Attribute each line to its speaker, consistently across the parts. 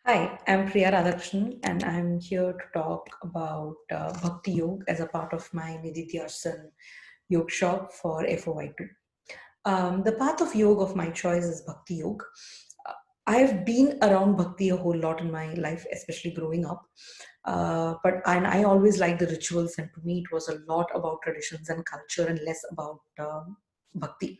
Speaker 1: Hi, I'm Priya and I'm here to talk about Bhakti Yoga as a part of my Nididhyaasan Yoga shop for FoY2. The path of yoga of my choice is Bhakti Yoga. Uh, I've been around Bhakti a whole lot in my life, especially growing up. But I always liked the rituals, and to me, it was a lot about traditions and culture and less about Bhakti.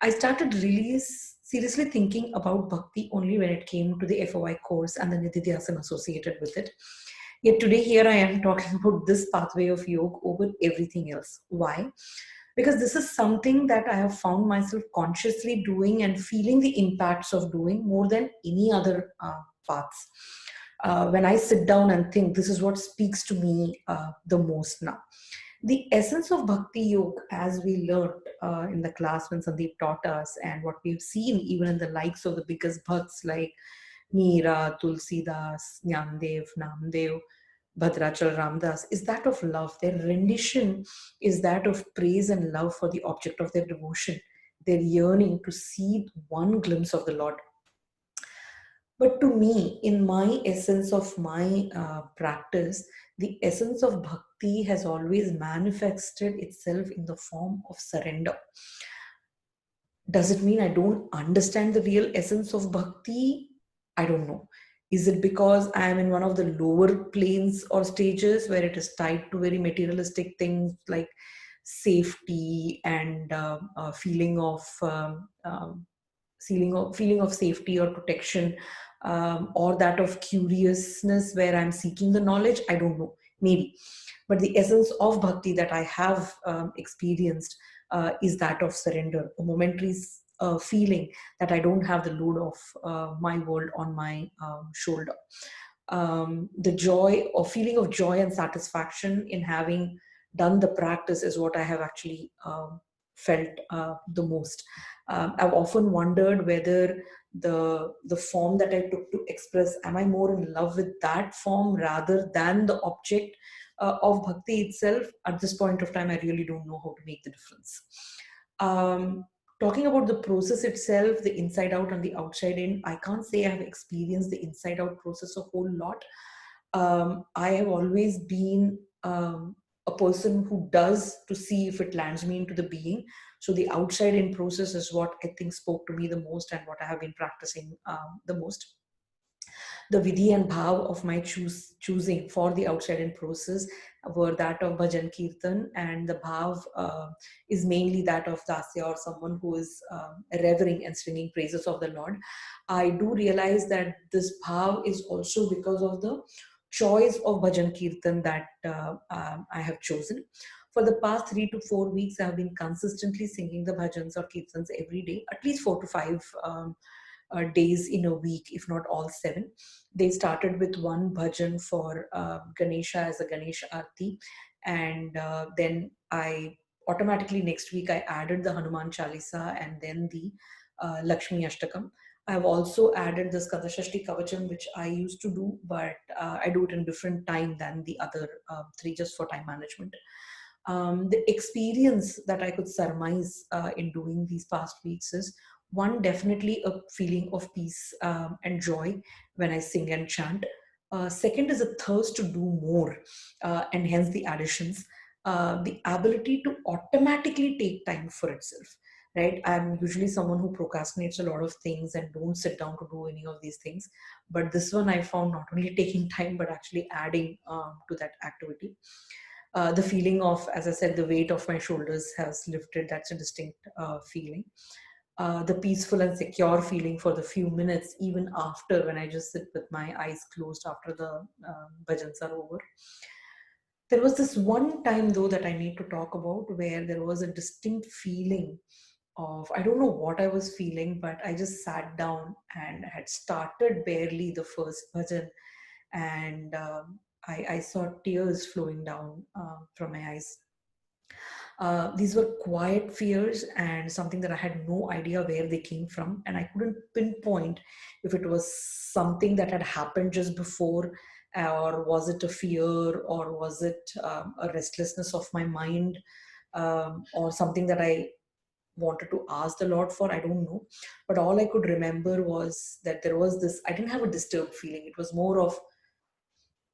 Speaker 1: I started really seriously thinking about Bhakti only when it came to the FOI course and the Nididhyaasan associated with it. Yet today, here I am talking about this pathway of yoga over everything else. Why? Because this is something that I have found myself consciously doing and feeling the impacts of doing more than any other paths. When I sit down and think, this is what speaks to me the most now. The essence of Bhakti Yoga, as we learned in the class when Sandeep taught us, and what we've seen even in the likes of the biggest bhakts like Meera, Tulsidas, Jnandev, Namdev, Bhadrachal Ramdas, is that of love. Their rendition is that of praise and love for the object of their devotion. Their yearning to see one glimpse of the Lord. But to me, in my essence of my practice, the essence of bhakti has always manifested itself in the form of surrender. Does it mean I don't understand the real essence of bhakti? I don't know. Is it because I am in one of the lower planes or stages where it is tied to very materialistic things like safety and feeling of feeling of safety or protection, or that of curiousness where I'm seeking the knowledge? I don't know, maybe. But the essence of bhakti that I have experienced is that of surrender, a momentary feeling that I don't have the load of my world on my shoulder. The joy or feeling of joy and satisfaction in having done the practice is what I have actually felt the most. I've often wondered whether the form that I took to express, am I more in love with that form rather than the object of bhakti itself? At this point of time, I really don't know how to make the difference. Um, Talking about the process itself, the inside out and the outside in, I can't say I have experienced the inside out process a whole lot. I have always been a person who does to see if it lands me into the being. So the outside in process is what I think spoke to me the most and what I have been practicing the most. The vidhi and bhav of my choosing for the outside in process were that of bhajan kirtan, and the bhav is mainly that of dasya, or someone who is revering and singing praises of the Lord. I do realize that this bhav is also because of the choice of bhajan kirtan that I have chosen. For the past 3 to 4 weeks, I have been consistently singing the bhajans or kirtans every day, at least 4 to 5 days in a week, if not all 7. They started with one bhajan for Ganesha as a Ganesha Aarti, and then I automatically next week I added the Hanuman Chalisa and then the Lakshmi Ashtakam. I have also added the Skandashashti Kavacham, which I used to do, but I do it in different time than the other 3, just for time management. The experience that I could surmise in doing these past weeks is one, definitely a feeling of peace and joy when I sing and chant. Second is a thirst to do more, and hence the additions. The ability to automatically take time for itself. Right, I'm usually someone who procrastinates a lot of things and don't sit down to do any of these things. But this one I found not only taking time but actually adding to that activity. The feeling of, as I said, the weight of my shoulders has lifted. That's a distinct feeling. The peaceful and secure feeling for the few minutes, even after, when I just sit with my eyes closed after the bhajans are over. There was this one time, though, that I need to talk about where there was a distinct feeling of, I don't know what I was feeling, but I just sat down and had started barely the first bhajan, and I saw tears flowing down from my eyes. These were quiet fears and something that I had no idea where they came from. And I couldn't pinpoint if it was something that had happened just before, or was it a fear, or was it a restlessness of my mind, or something that I wanted to ask the Lord for, I don't know. But all I could remember was that there was this, I didn't have a disturbed feeling. It was more of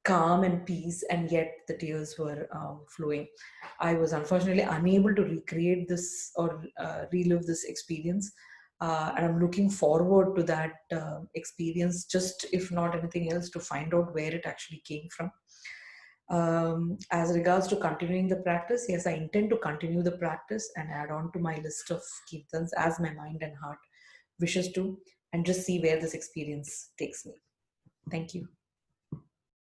Speaker 1: calm and peace, and yet the tears were flowing. I was unfortunately unable to recreate this or relive this experience. And I'm looking forward to that experience, just if not anything else, to find out where it actually came from. As regards to continuing the practice, yes, I intend to continue the practice and add on to my list of kirtans as my mind and heart wishes to, and just see where this experience takes me. Thank you.